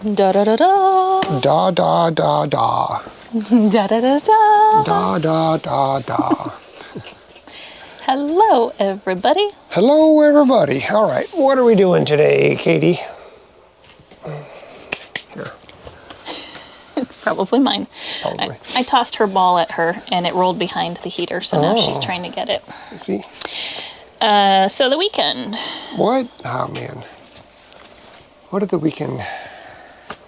Da da da da. Da da da da. Da da da da. Da da da da. Hello, everybody. Hello, everybody. All right, what are we doing today, Katie? Here. It's probably mine. Probably. I tossed her ball at her, and it rolled behind the heater, so now she's trying to get it. Let's see. So the weekend. What? Oh, man. What did the weekend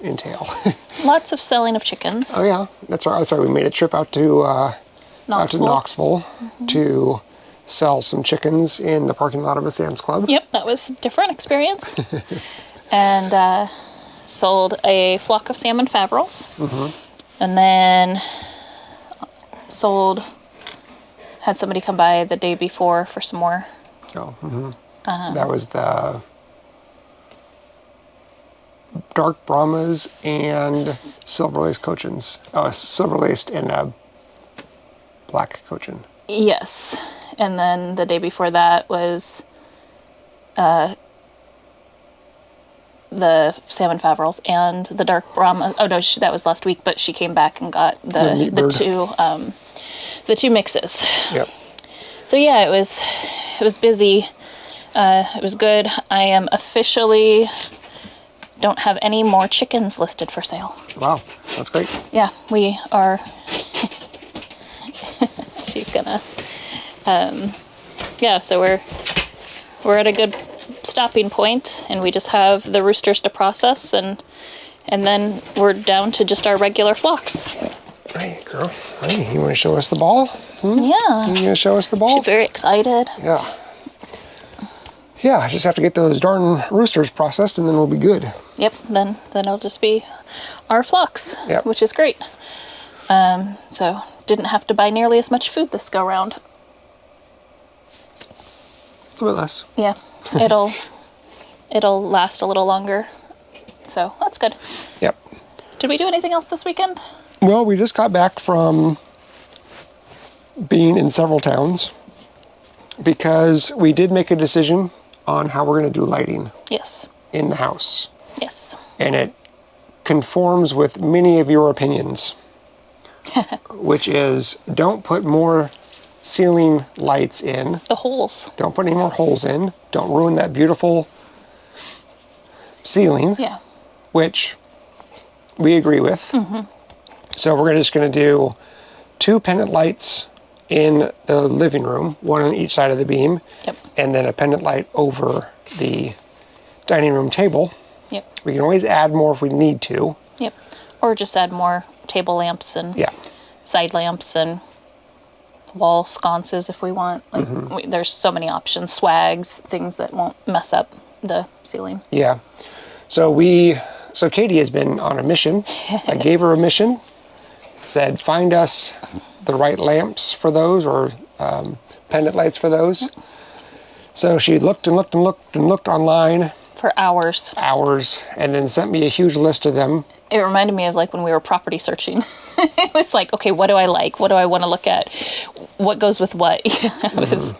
entail? Lots of selling of chickens. Oh, yeah. That's right. We made a trip out to Knoxville to sell some chickens in the parking lot of a Sam's Club. Yep, that was a different experience. And sold a flock of salmon faverals. And then had somebody come by the day before for some more. Oh, that was the dark Brahmas and silver-laced cochins. Oh, silver-laced and black cochin. Yes. And then the day before that was the salmon faverals and the dark Brahma. Oh no, that was last week, but she came back and got the two mixes. Yep. So yeah, it was busy. It was good. I am officially don't have any more chickens listed for sale. Wow, that's great. Yeah, we are. She's gonna. Yeah, so we're at a good stopping point, and we just have the roosters to process, and then we're down to just our regular flocks. Hey, girl. Hey, you want to show us the ball? Yeah. You going to show us the ball? She's very excited. Yeah. Yeah, I just have to get those darn roosters processed, and then we'll be good. Yep, then it'll just be our flocks, yep. Which is great. So didn't have to buy nearly as much food this go round. A little bit less. Yeah, it'll last a little longer, so that's good. Yep. Did we do anything else this weekend? Well, we just got back from being in several towns because we did make a decision on how we're going to do lighting. Yes. In the house. Yes. And it conforms with many of your opinions, which is don't put more ceiling lights in. The holes. Don't put any more holes in. Don't ruin that beautiful ceiling. Yeah. Which we agree with. So we're just going to do 2 pendant lights in the living room, one on each side of the beam. Yep. And then a pendant light over the dining room table. Yep. We can always add more if we need to. Yep. Or just add more table lamps and side lamps and wall sconces if we want. Like there's so many options, swags, things that won't mess up the ceiling. Yeah. So Katie has been on a mission. I gave her a mission. Said find us the right lamps for those, or pendant lights for those. So she looked and looked and looked and looked online for hours, and then sent me a huge list of them. It reminded me of like when we were property searching. It was like, okay, what do I like? What do I want to look at? What goes with what? I was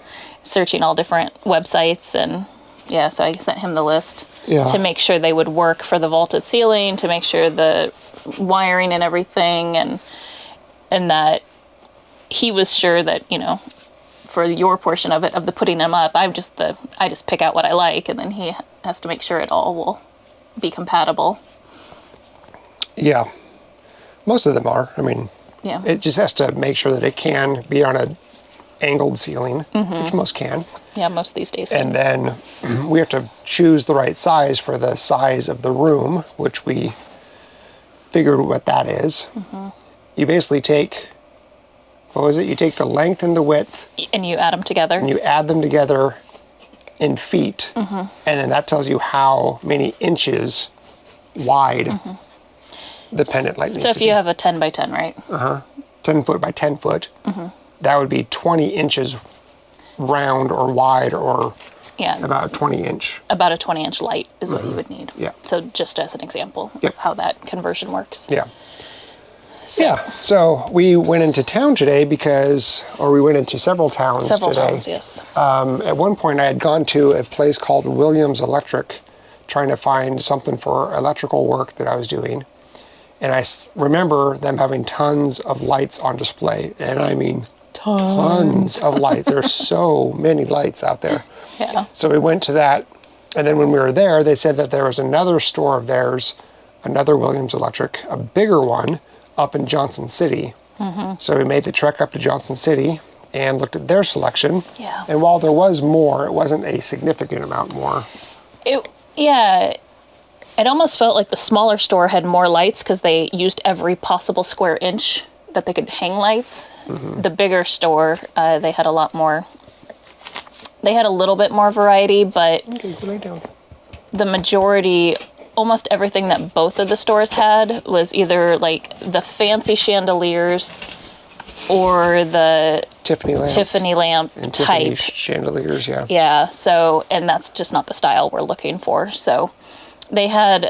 searching all different websites, and yeah, so I sent him the list to make sure they would work for the vaulted ceiling, to make sure the wiring and everything, and that he was sure that, for your portion of it, of the putting them up, I just pick out what I like, and then he has to make sure it all will be compatible. Yeah, most of them are. I mean, it just has to make sure that it can be on an angled ceiling, which most can. Yeah, most these days can. And then we have to choose the right size for the size of the room, which we figured what that is. You basically take, you take the length and the width. And you add them together. And you add them together in feet. And then that tells you how many inches wide the pendant light needs to be. So if you have a 10 by 10, right? 10 foot by 10 foot. That would be 20 inches round or wide, or about 20 inch. About a 20-inch light is what you would need. Yeah. So just as an example of how that conversion works. Yeah. So we went into town today we went into several towns today. Several towns, yes. At one point I had gone to a place called Williams Electric trying to find something for electrical work that I was doing. And I remember them having tons of lights on display. And I mean, tons of lights. There's so many lights out there. Yeah. So we went to that. And then when we were there, they said that there was another store of theirs, another Williams Electric, a bigger one up in Johnson City. So we made the trek up to Johnson City and looked at their selection. Yeah. And while there was more, it wasn't a significant amount more. It almost felt like the smaller store had more lights because they used every possible square inch that they could hang lights. The bigger store, they had a lot more. They had a little bit more variety, but the majority, almost everything that both of the stores had was either like the fancy chandeliers or the Tiffany lamp and Tiffany type chandeliers, yeah. Yeah, so, and that's just not the style we're looking for. So they had,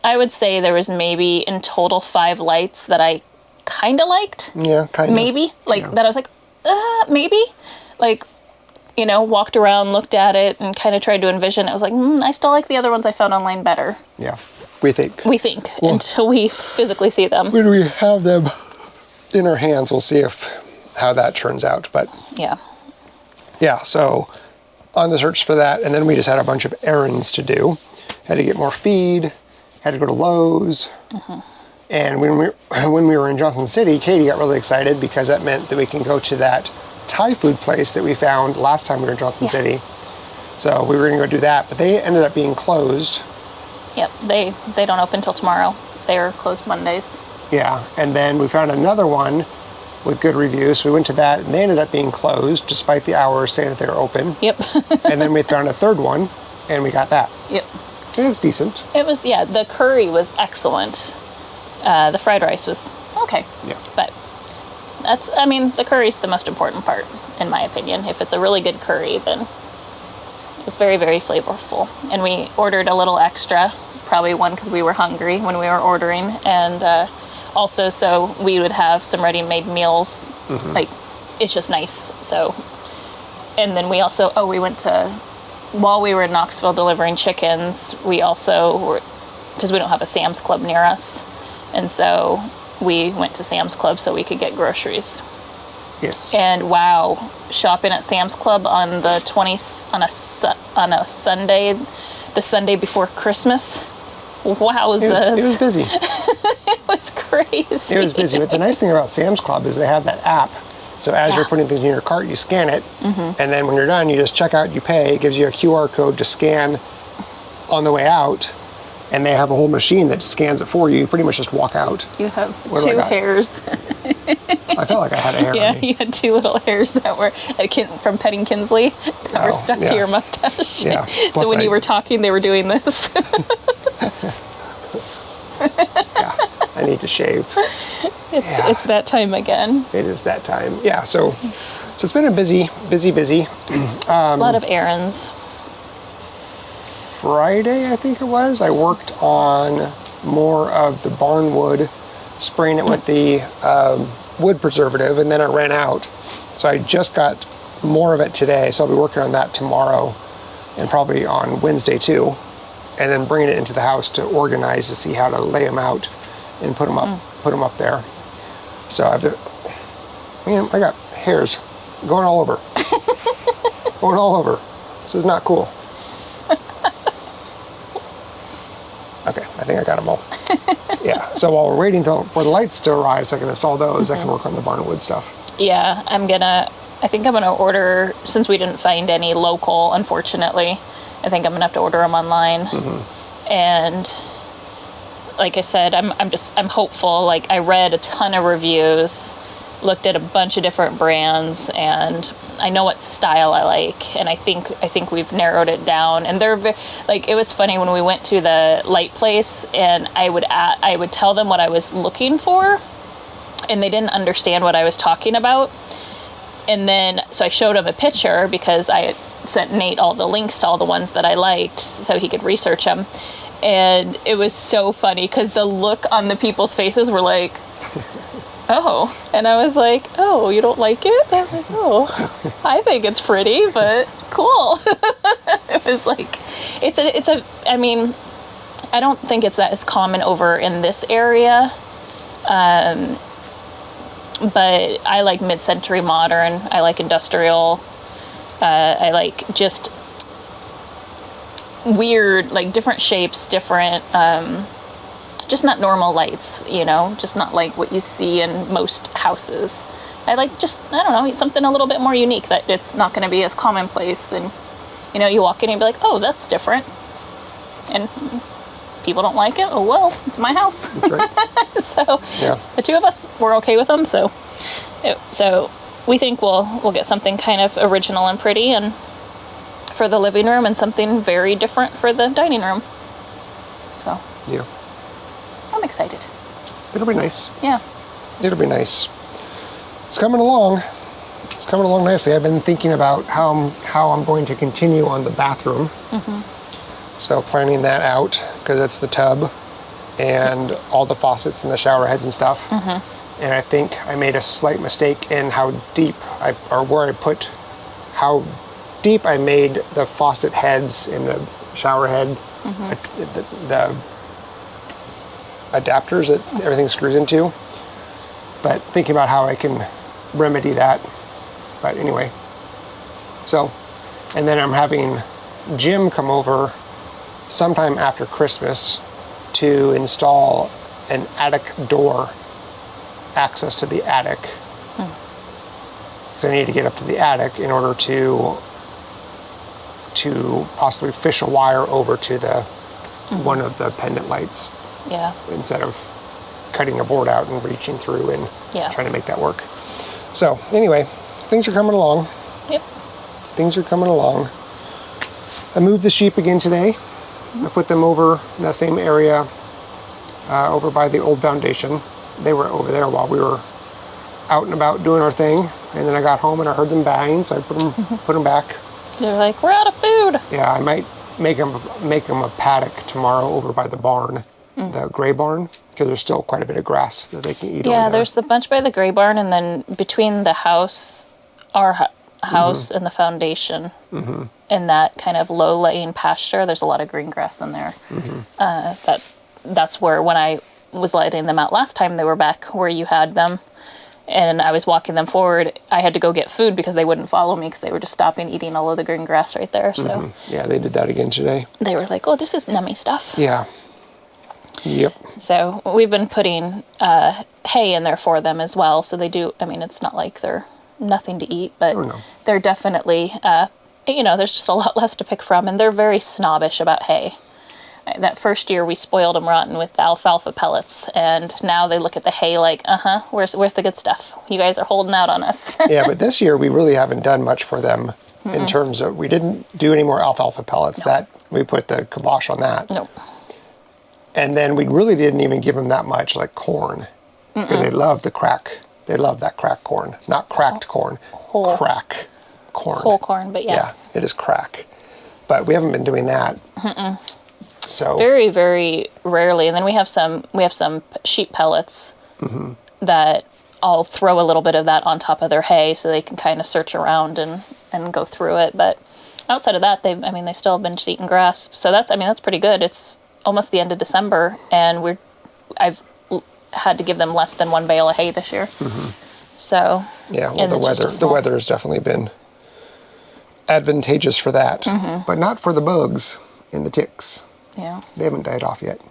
I would say there was maybe in total 5 lights that I kind of liked. Yeah, kind of. Maybe. That I was like, maybe. Walked around, looked at it, and kind of tried to envision. It was like, I still like the other ones I found online better. Yeah, we think. Well, until we physically see them. When we have them in our hands, we'll see how that turns out. But yeah, so on the search for that, and then we just had a bunch of errands to do. Had to get more feed, had to go to Lowe's. And when we were in Johnson City, Katie got really excited because that meant that we can go to that Thai food place that we found last time we were in Johnson City. So we were going to go do that, but they ended up being closed. Yep, they don't open till tomorrow. They're closed Mondays. Yeah, and then we found another one with good reviews. So we went to that, and they ended up being closed despite the hours saying that they were open. Yep. And then we found a third one, and we got that. Yep. It was decent. It was, the curry was excellent. The fried rice was okay. Yeah. But the curry's the most important part, in my opinion. If it's a really good curry, then it was very, very flavorful. And we ordered a little extra, probably one because we were hungry when we were ordering. And also so we would have some ready-made meals. It's just nice. So, and then we also, while we were in Knoxville delivering chickens, we also because we don't have a Sam's Club near us. And so we went to Sam's Club so we could get groceries. Yes. And wow, shopping at Sam's Club on the 20th, on a Sunday, the Sunday before Christmas. Wowzers. It was busy. It was crazy. It was busy. But the nice thing about Sam's Club is they have that app. So as you're putting things in your cart, you scan it. And then when you're done, you just check out, you pay. It gives you a QR code to scan on the way out. And they have a whole machine that scans it for you. You pretty much just walk out. You have 2 hairs. I felt like I had a hair on me. You had 2 little hairs that were from petting Kinsley that were stuck to your mustache. Yeah. So when you were talking, they were doing this. Yeah, I need to shave. It's that time again. It is that time. Yeah, so it's been a busy. A lot of errands. Friday, I think it was, I worked on more of the barnwood, spraying it with the wood preservative, and then it ran out. So I just got more of it today, so I'll be working on that tomorrow and probably on Wednesday too, and then bringing it into the house to organize to see how to lay them out and put them up there. So I got hairs going all over. Going all over. This is not cool. Okay, I think I got them all. Yeah, so while we're waiting for the lights to arrive so I can install those, I can work on the barnwood stuff. Yeah, I think I'm gonna order, since we didn't find any local, unfortunately, I think I'm gonna have to order them online. And like I said, I'm hopeful. Like, I read a ton of reviews, looked at a bunch of different brands, and I know what style I like, and I think we've narrowed it down. And they're it was funny when we went to the light place, and I would tell them what I was looking for, and they didn't understand what I was talking about. And then so I showed them a picture because I had sent Nate all the links to all the ones that I liked so he could research them. And it was so funny because the look on the people's faces were like, oh. And I was like, oh, you don't like it? I'm like, oh, I think it's pretty, but cool. It was like, I mean, I don't think it's that as common over in this area. But I like mid-century modern. I like industrial. I like just weird, like different shapes, different, just not normal lights, just not like what you see in most houses. I like just, I don't know, something a little bit more unique that it's not going to be as commonplace. And, you walk in and be like, oh, that's different. And people don't like it. Oh, well, it's my house. That's right. So yeah. The two of us were okay with them. So we think we'll get something kind of original and pretty and for the living room and something very different for the dining room. So yeah, I'm excited. It'll be nice. Yeah. It'll be nice. It's coming along. It's coming along nicely. I've been thinking about how I'm going to continue on the bathroom. So planning that out because it's the tub and all the faucets and the shower heads and stuff. And I think I made a slight mistake in how deep how deep I made the faucet heads in the shower head, the adapters that everything screws into. But thinking about how I can remedy that. But anyway, so, and then I'm having Jim come over sometime after Christmas to install an attic door, access to the attic. Because I need to get up to the attic in order to possibly fish a wire over to the one of the pendant lights. Yeah. Instead of cutting a board out and reaching through and trying to make that work. So anyway, things are coming along. Yep. Things are coming along. I moved the sheep again today. I put them over in that same area over by the old foundation. They were over there while we were out and about doing our thing. And then I got home and I heard them banging, so I put them back. They're like, we're out of food. Yeah, I might make them a paddock tomorrow over by the barn, the gray barn, because there's still quite a bit of grass that they can eat. Yeah, there's a bunch by the gray barn, and then between the house, our house, and the foundation, in that kind of low-laying pasture, there's a lot of green grass in there. That's where, when I was letting them out last time, they were back where you had them, and I was walking them forward. I had to go get food because they wouldn't follow me because they were just stopping eating all of the green grass right there. So yeah, they did that again today. They were like, oh, this is nummy stuff. Yeah. Yep. So we've been putting hay in there for them as well. So they do, I mean, it's not like they're nothing to eat, but they're definitely, there's just a lot less to pick from, and they're very snobbish about hay. That first year we spoiled them rotten with the alfalfa pellets, and now they look at the hay like, where's the good stuff? You guys are holding out on us. Yeah, but this year we really haven't done much for them in terms of, we didn't do any more alfalfa pellets. That we put the kibosh on that. No. And then we really didn't even give them that much like corn, because they love the crack. They love that crack corn, not cracked corn, crack corn. Whole corn, but yeah. Yeah, it is crack. But we haven't been doing that. So very, very rarely. And then we have some sheep pellets that I'll throw a little bit of that on top of their hay so they can kind of search around and go through it. But outside of that, they still have been just eating grass. So that's pretty good. It's almost the end of December, and I've had to give them less than one bale of hay this year. So yeah, well, the weather has definitely been advantageous for that, but not for the bugs and the ticks. Yeah, they haven't died off yet.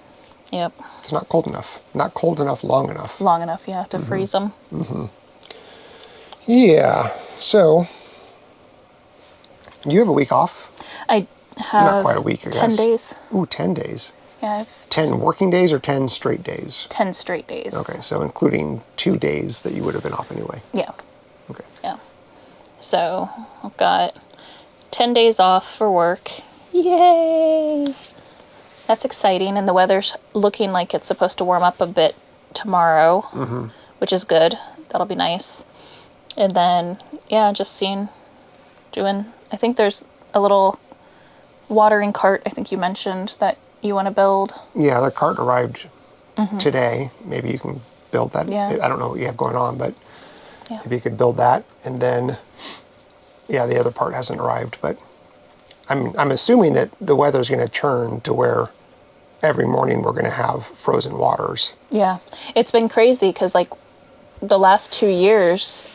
Yep, it's not cold enough. Not cold enough. Long enough. Long enough, yeah, to freeze them. Yeah. So you have a week off. I have not quite a week. I guess 10 days. Ooh, 10 days. Yeah. 10 working days or 10 straight days? 10 straight days. Okay, so including 2 days that you would have been off anyway. Yeah. Okay. Yeah. So I've got 10 days off for work. Yay! That's exciting, and the weather's looking like it's supposed to warm up a bit tomorrow, which is good. That'll be nice. And then, yeah, just I think there's a little watering cart I think you mentioned that you want to build. Yeah, the cart arrived today. Maybe you can build that. Yeah. I don't know what you have going on, but Yeah. if you could build that, and then, yeah, the other part hasn't arrived, but I'm assuming that the weather's going to turn to where every morning we're going to have frozen waters. Yeah. It's been crazy because, like, the last 2 years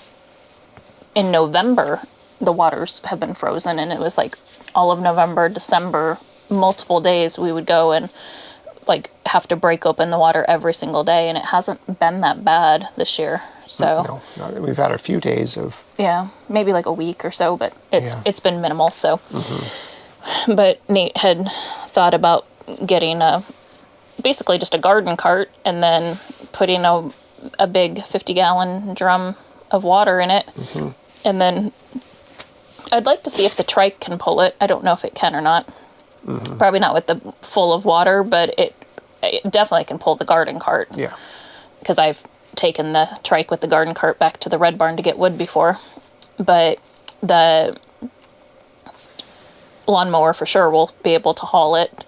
in November, the waters have been frozen, and it was like all of November, December, multiple days we would go and like have to break open the water every single day, and it hasn't been that bad this year. So We've had a few days of, yeah, maybe like a week or so, but Yeah. it's been minimal. So, but Nate had thought about getting basically just a garden cart and then putting a big 50-gallon drum of water in it, and then I'd like to see if the trike can pull it. I don't know if it can or not. Probably not with the full of water, but it definitely can pull the garden cart. yeah. Because I've taken the trike with the garden cart back to the red barn to get wood before. But the lawnmower for sure will be able to haul it.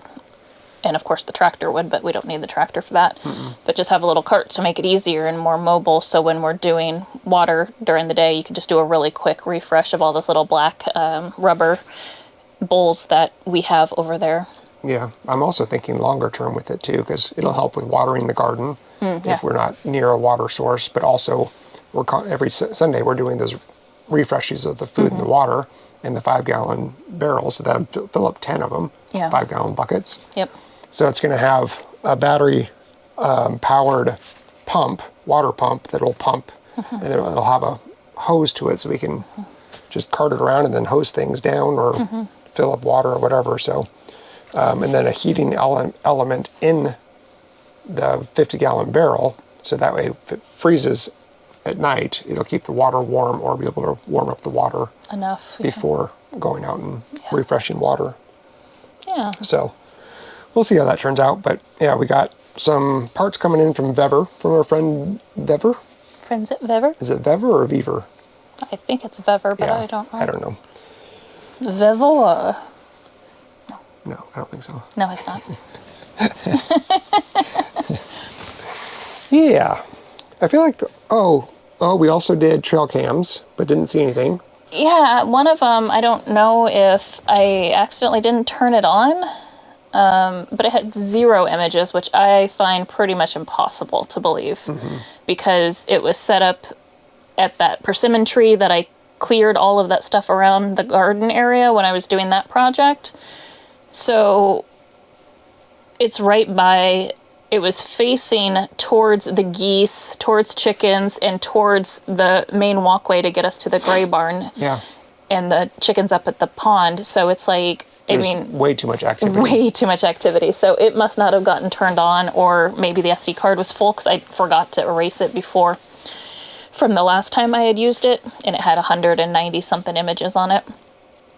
And of course the tractor would, but we don't need the tractor for that. But just have a little cart to make it easier and more mobile. So when we're doing water during the day, you can just do a really quick refresh of all those little black rubber bowls that we have over there. Yeah, I'm also thinking longer term with it too, because it'll help with watering the garden if we're not near a water source. But also, every Sunday we're doing those refreshes of the food and the water in the 5-gallon barrels, so that'll fill up 10 of them, Yeah. 5-gallon buckets. Yep. So it's going to have a battery powered pump, water pump that will pump, and then it'll have a hose to it, so we can just cart it around and then hose things down or fill up water or whatever. So, and then a heating element in the 50-gallon barrel, so that way if it freezes at night, it'll keep the water warm or be able to warm up the water Enough. before going out and refreshing water. Yeah. So we'll see how that turns out. But yeah, we got some parts coming in from Vever, from our friend Vever. Friends at Vever? Is it Vever or Vever? I think it's Vever, but Yeah, I don't know. I don't know. Vever. No, I don't think so. No, it's not. Yeah. I feel like, we also did trail cams, but didn't see anything. Yeah, one of them, I don't know if I accidentally didn't turn it on, but it had 0 images, which I find pretty much impossible to believe, because it was set up at that persimmon tree that I cleared all of that stuff around the garden area when I was doing that project. So it's right by, it was facing towards the geese, towards chickens, and towards the main walkway to get us to the gray barn. Yeah. And the chickens up at the pond. So it's like, There's way too much activity. way too much activity. So it must not have gotten turned on, or maybe the SD card was full because I forgot to erase it before from the last time I had used it. And it had 190 something images on it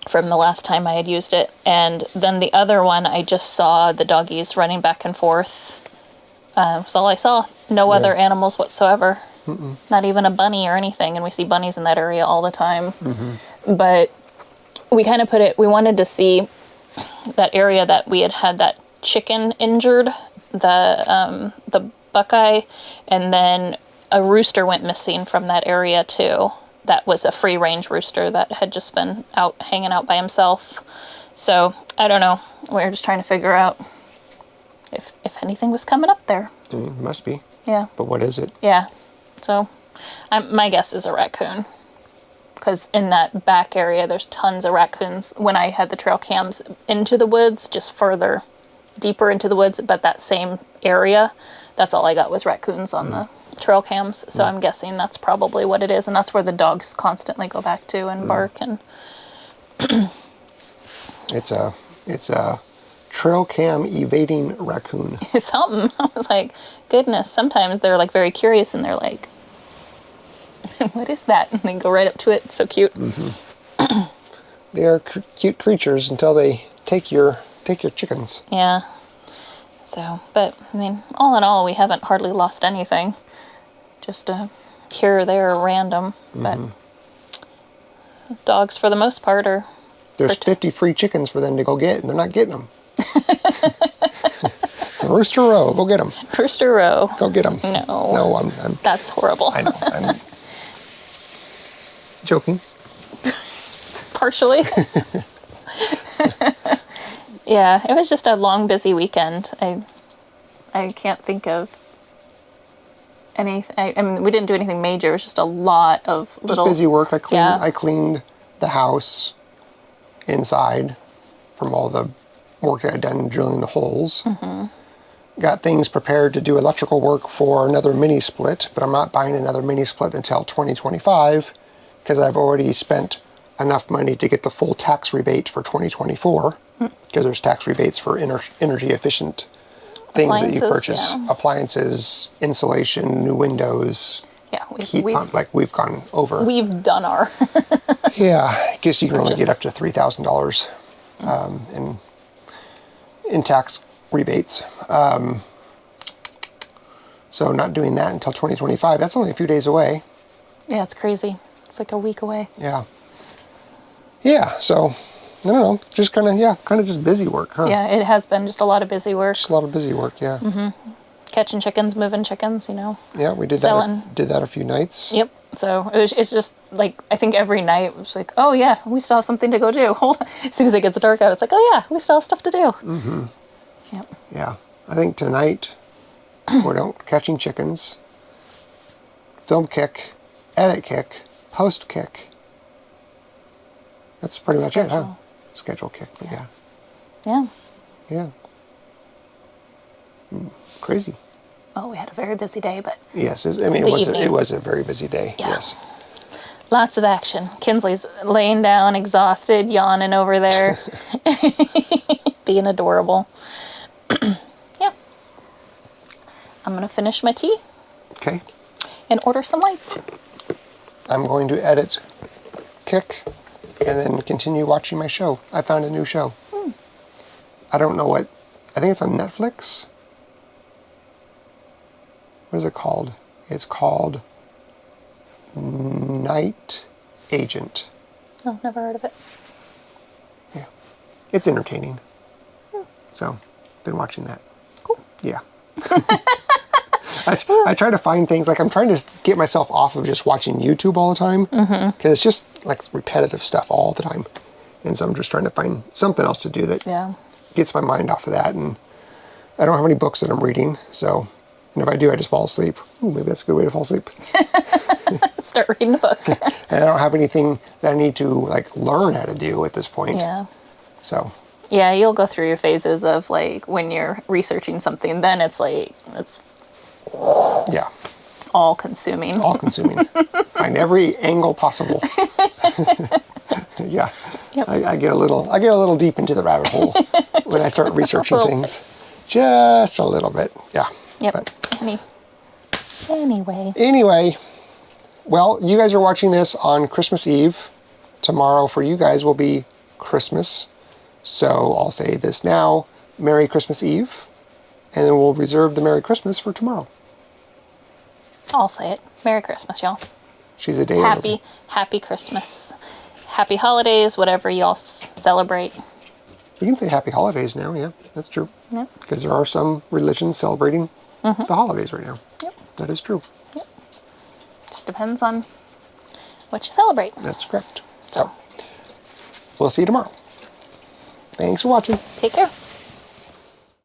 from the last time I had used it. And then the other one, I just saw the doggies running back and forth. That's all I saw. No other animals whatsoever. Not even a bunny or anything. And we see bunnies in that area all the time. But we kind of we wanted to see that area that we had that chicken injured, the buckeye, and then a rooster went missing from that area too. That was a free range rooster that had just been out hanging out by himself. So I don't know. We were just trying to figure out if anything was coming up there. Must be. Yeah. But what is it? Yeah. So my guess is a raccoon. Because in that back area, there's tons of raccoons. When I had the trail cams into the woods, just further, deeper into the woods, but that same area, that's all I got was raccoons on the trail cams. So I'm guessing that's probably what it is. And that's where the dogs constantly go back to and bark. And It's a trail cam evading raccoon. something. I was like, goodness, sometimes they're like very curious and they're like, what is that? And they go right up to it. It's so cute. They are cute creatures until they take your chickens. Yeah. So, but I mean, all in all, we haven't hardly lost anything. Just here or there, random. But dogs, for the most part, are. There's 50 free chickens for them to go get, and they're not getting them. Rooster Row, go get them. Rooster Row. Go get them. No. No, I'm That's horrible. I know. I'm joking. Partially. Yeah, it was just a long, busy weekend. I can't think of anything. I mean, we didn't do anything major. It was just a lot of little... Just busy work. Yeah. I cleaned the house inside from all the work that I'd done drilling the holes. Got things prepared to do electrical work for another mini split, but I'm not buying another mini split until 2025 because I've already spent enough money to get the full tax rebate for 2024 because there's tax rebates for energy efficient things that you purchase. Yeah. Appliances, insulation, new windows, Yeah, heat pump, like we've gone over. We've done our... Yeah, I guess you can only get up to $3,000 in tax rebates. So not doing that until 2025. That's only a few days away. Yeah, it's crazy. It's like a week away. Yeah. Yeah, so, I don't know, just kind of just busy work, huh? Yeah, it has been just a lot of busy work. Just a lot of busy work, yeah. Catching chickens, moving chickens, you know. Yeah, we did Selling. that a few nights. Yep. So it's just like, I think every night it was like, oh yeah, we still have something to go do. As soon as it gets dark out, it's like, oh yeah, we still have stuff to do. Yep. Yeah, I think tonight we're catching chickens, film kick, edit kick, post kick. That's pretty much it, huh? Schedule kick, but yeah. Yeah. Yeah. Crazy. Well, we had a very busy day, but Yes, it was a very busy day. Yeah. Yes. lots of action. Kinsley's laying down, exhausted, yawning over there, being adorable. Yeah. I'm going to finish my tea. Okay. And order some lights. I'm going to edit Kick and then continue watching my show. I found a new show. I don't know what, I think it's on Netflix. What is it called? It's called Night Agent. Oh, never heard of it. Yeah. It's entertaining. So, been watching that. Cool. Yeah. I try to find things, like I'm trying to get myself off of just watching YouTube all the time. Because it's just like repetitive stuff all the time. And so I'm just trying to find something else to do that gets my mind off of that. And I don't have any books that I'm reading, so, and if I do, I just fall asleep. Ooh, maybe that's a good way to fall asleep. Start reading a book. And I don't have anything that I need to like learn how to do at this point. Yeah. So. Yeah, you'll go through your phases of like when you're researching something, then it's like, it's yeah. all consuming. All consuming. Find every angle possible. Yeah. Yep. I get a little deep into the rabbit hole when I start researching things. Just a little bit. Yeah. Yep. But Anyway. Well, you guys are watching this on Christmas Eve. Tomorrow for you guys will be Christmas. So I'll say this now. Merry Christmas Eve. And then we'll reserve the Merry Christmas for tomorrow. I'll say it. Merry Christmas, y'all. She's a day Happy Christmas. Happy holidays, whatever y'all celebrate. We can say happy holidays now, yeah, that's true. Yep. Because there are some religions celebrating the holidays right now. Yep. That is true. Yep. Just depends on what you celebrate. That's correct. So, we'll see you tomorrow. Thanks for watching. Take care.